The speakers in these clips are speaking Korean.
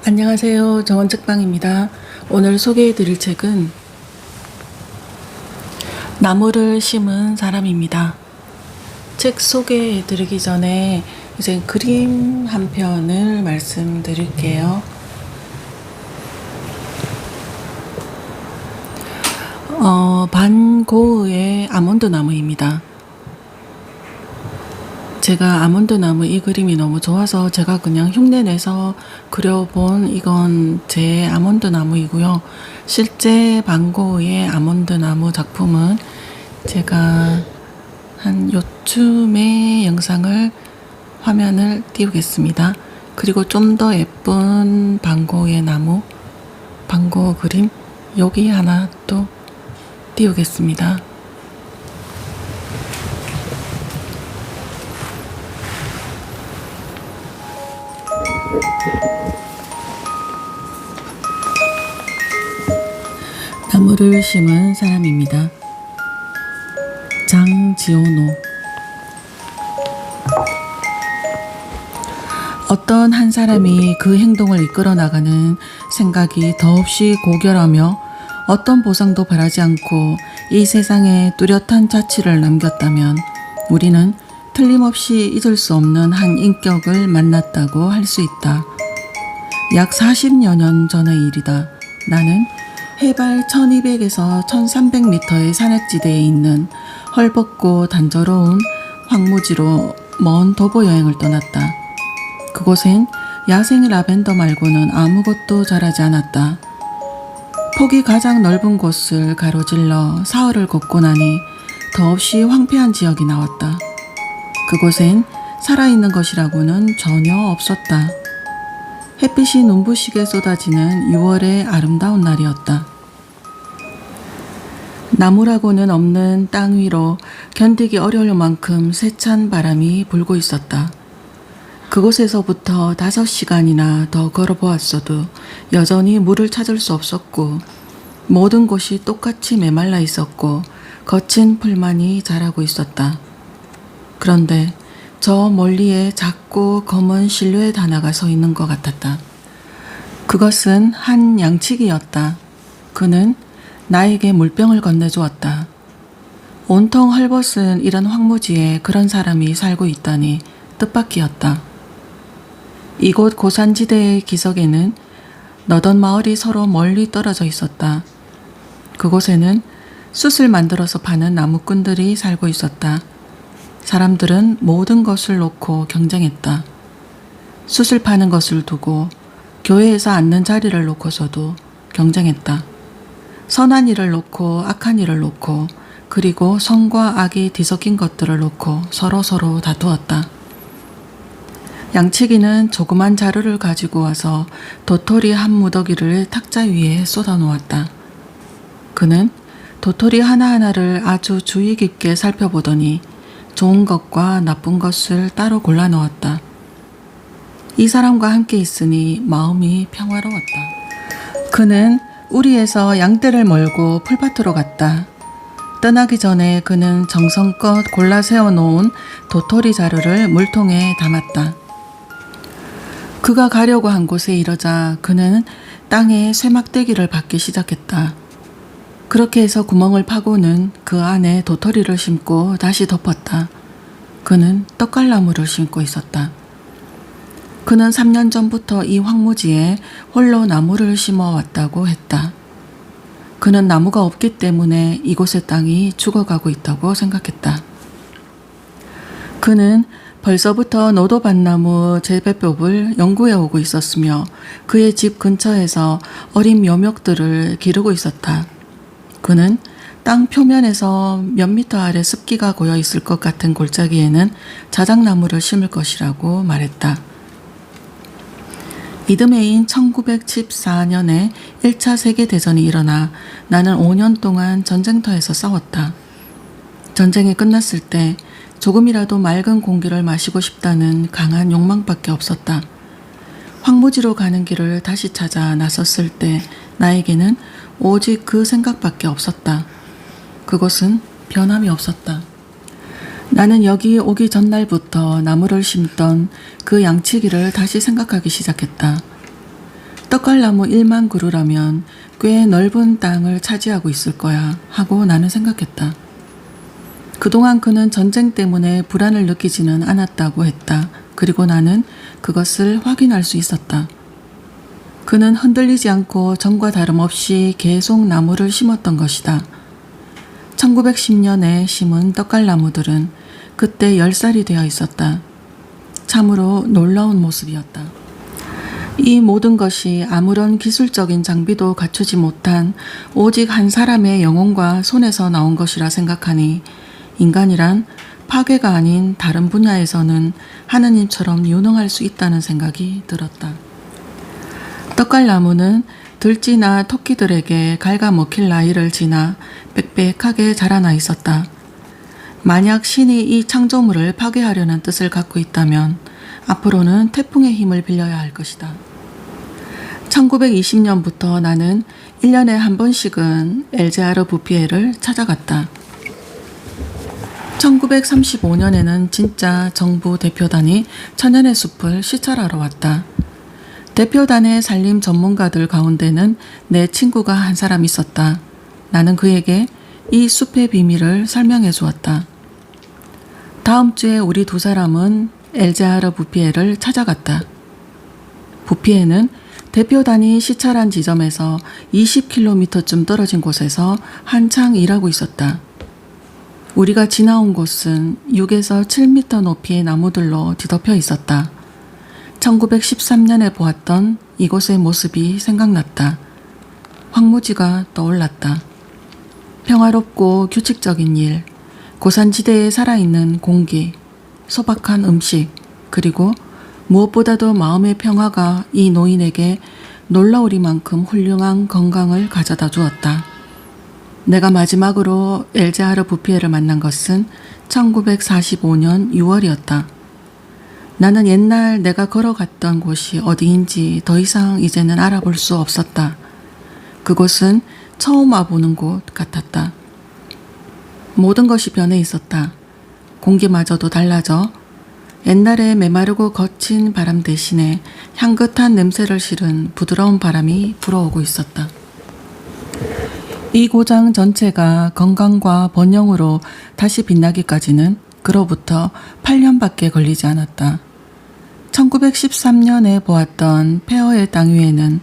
안녕하세요. 정원책방입니다. 오늘 소개해드릴 책은 나무를 심은 사람입니다. 책 소개해드리기 전에 이제 그림 한 편을 말씀드릴게요. 반 고흐의 아몬드 나무입니다. 제가 아몬드 나무 이 그림이 너무 좋아서 제가 그냥 흉내내서 그려본 이건 제 아몬드 나무이고요. 실제 반 고흐의 아몬드 나무 작품은 제가 한 요쯤에 영상을 화면을 띄우겠습니다. 그리고 좀 더 예쁜 반 고흐의 나무, 반 고흐 그림 여기 하나 또 띄우겠습니다. 나무를 심은 사람입니다. 장지오노. 어떤 한 사람이 그 행동을 이끌어 나가는 생각이 더없이 고결하며 어떤 보상도 바라지 않고 이 세상에 뚜렷한 자취를 남겼다면 우리는 틀림없이 잊을 수 없는 한 인격을 만났다고 할 수 있다. 약 40여 년 전의 일이다. 나는 해발 1200에서 1300m의 산악지대에 있는 헐벗고 단조로운 황무지로 먼 도보 여행을 떠났다. 그곳엔 야생 라벤더 말고는 아무것도 자라지 않았다. 폭이 가장 넓은 곳을 가로질러 사흘을 걷고 나니 더없이 황폐한 지역이 나왔다. 그곳엔 살아있는 것이라고는 전혀 없었다. 햇빛이 눈부시게 쏟아지는 6월의 아름다운 날이었다. 나무라고는 없는 땅 위로 견디기 어려울 만큼 세찬 바람이 불고 있었다. 그곳에서부터 5시간이나 더 걸어보았어도 여전히 물을 찾을 수 없었고 모든 곳이 똑같이 메말라 있었고 거친 풀만이 자라고 있었다. 그런데 저 멀리에 작고 검은 실루엣 하나가 서 있는 것 같았다. 그것은 한 양치기였다. 그는 나에게 물병을 건네주었다. 온통 헐벗은 이런 황무지에 그런 사람이 살고 있다니 뜻밖이었다. 이곳 고산지대의 기슭에는 너던 마을이 서로 멀리 떨어져 있었다. 그곳에는 숯을 만들어서 파는 나무꾼들이 살고 있었다. 사람들은 모든 것을 놓고 경쟁했다. 숯을 파는 것을 두고 교회에서 앉는 자리를 놓고서도 경쟁했다. 선한 일을 놓고 악한 일을 놓고 그리고 선과 악이 뒤섞인 것들을 놓고 서로 다투었다. 양치기는 조그만 자루를 가지고 와서 도토리 한 무더기를 탁자 위에 쏟아 놓았다. 그는 도토리 하나하나를 아주 주의 깊게 살펴보더니 좋은 것과 나쁜 것을 따로 골라 넣었다. 이 사람과 함께 있으니 마음이 평화로웠다. 그는 우리에서 양떼를 몰고 풀밭으로 갔다. 떠나기 전에 그는 정성껏 골라 세워놓은 도토리 자루를 물통에 담았다. 그가 가려고 한 곳에 이르자 그는 땅에 쇠막대기를 박기 시작했다. 그렇게 해서 구멍을 파고는 그 안에 도토리를 심고 다시 덮었다. 그는 떡갈나무를 심고 있었다. 그는 3년 전부터 이 황무지에 홀로 나무를 심어왔다고 했다. 그는 나무가 없기 때문에 이곳의 땅이 죽어가고 있다고 생각했다. 그는 벌써부터 노도밭나무 재배법을 연구해 오고 있었으며 그의 집 근처에서 어린 묘목들을 기르고 있었다. 그는 땅 표면에서 몇 미터 아래 습기가 고여 있을 것 같은 골짜기에는 자작나무를 심을 것이라고 말했다. 이듬해인 1914년에 1차 세계대전이 일어나 나는 5년 동안 전쟁터에서 싸웠다. 전쟁이 끝났을 때 조금이라도 맑은 공기를 마시고 싶다는 강한 욕망밖에 없었다. 황무지로 가는 길을 다시 찾아 나섰을 때 나에게는 오직 그 생각밖에 없었다. 그것은 변함이 없었다. 나는 여기 오기 전날부터 나무를 심던 그 양치기를 다시 생각하기 시작했다. 떡갈나무 1만 그루라면 꽤 넓은 땅을 차지하고 있을 거야 하고 나는 생각했다. 그동안 그는 전쟁 때문에 불안을 느끼지는 않았다고 했다. 그리고 나는 그것을 확인할 수 있었다. 그는 흔들리지 않고 전과 다름없이 계속 나무를 심었던 것이다. 1910년에 심은 떡갈나무들은 그때 10살이 되어 있었다. 참으로 놀라운 모습이었다. 이 모든 것이 아무런 기술적인 장비도 갖추지 못한 오직 한 사람의 영혼과 손에서 나온 것이라 생각하니 인간이란 파괴가 아닌 다른 분야에서는 하느님처럼 유능할 수 있다는 생각이 들었다. 떡갈나무는 들쥐나 토끼들에게 갉아먹힐 나이를 지나 빽빽하게 자라나 있었다. 만약 신이 이 창조물을 파괴하려는 뜻을 갖고 있다면 앞으로는 태풍의 힘을 빌려야 할 것이다. 1920년부터 나는 1년에 한 번씩은 엘제하르 부피에를 찾아갔다. 1935년에는 진짜 정부 대표단이 천연의 숲을 시찰하러 왔다. 대표단의 산림 전문가들 가운데는 내 친구가 한 사람 있었다. 나는 그에게 이 숲의 비밀을 설명해 주었다. 다음 주에 우리 두 사람은 엘제하르 부피에를 찾아갔다. 부피에는 대표단이 시찰한 지점에서 20km쯤 떨어진 곳에서 한창 일하고 있었다. 우리가 지나온 곳은 6에서 7m 높이의 나무들로 뒤덮여 있었다. 1913년에 보았던 이곳의 모습이 생각났다. 황무지가 떠올랐다. 평화롭고 규칙적인 일, 고산지대에 살아있는 공기, 소박한 음식, 그리고 무엇보다도 마음의 평화가 이 노인에게 놀라우리만큼 훌륭한 건강을 가져다 주었다. 내가 마지막으로 엘제하르 부피에를 만난 것은 1945년 6월이었다. 나는 옛날 내가 걸어갔던 곳이 어디인지 더 이상 이제는 알아볼 수 없었다. 그곳은 처음 와보는 곳 같았다. 모든 것이 변해 있었다. 공기마저도 달라져 옛날에 메마르고 거친 바람 대신에 향긋한 냄새를 실은 부드러운 바람이 불어오고 있었다. 이 고장 전체가 건강과 번영으로 다시 빛나기까지는 그로부터 8년밖에 걸리지 않았다. 1913년에 보았던 폐허의 땅 위에는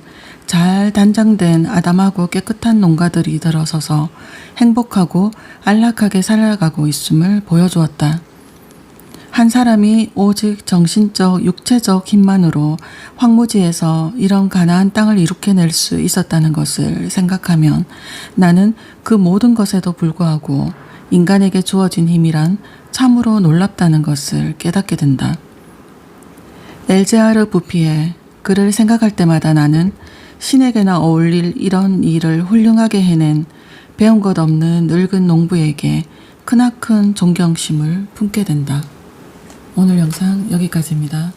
잘 단장된 아담하고 깨끗한 농가들이 들어서서 행복하고 안락하게 살아가고 있음을 보여주었다. 한 사람이 오직 정신적, 육체적 힘만으로 황무지에서 이런 가나안 땅을 이룩해낼 수 있었다는 것을 생각하면 나는 그 모든 것에도 불구하고 인간에게 주어진 힘이란 참으로 놀랍다는 것을 깨닫게 된다. 엘제하르 부피에 그를 생각할 때마다 나는 신에게나 어울릴 이런 일을 훌륭하게 해낸 배운 것 없는 늙은 농부에게 크나큰 존경심을 품게 된다. 오늘 영상 여기까지입니다.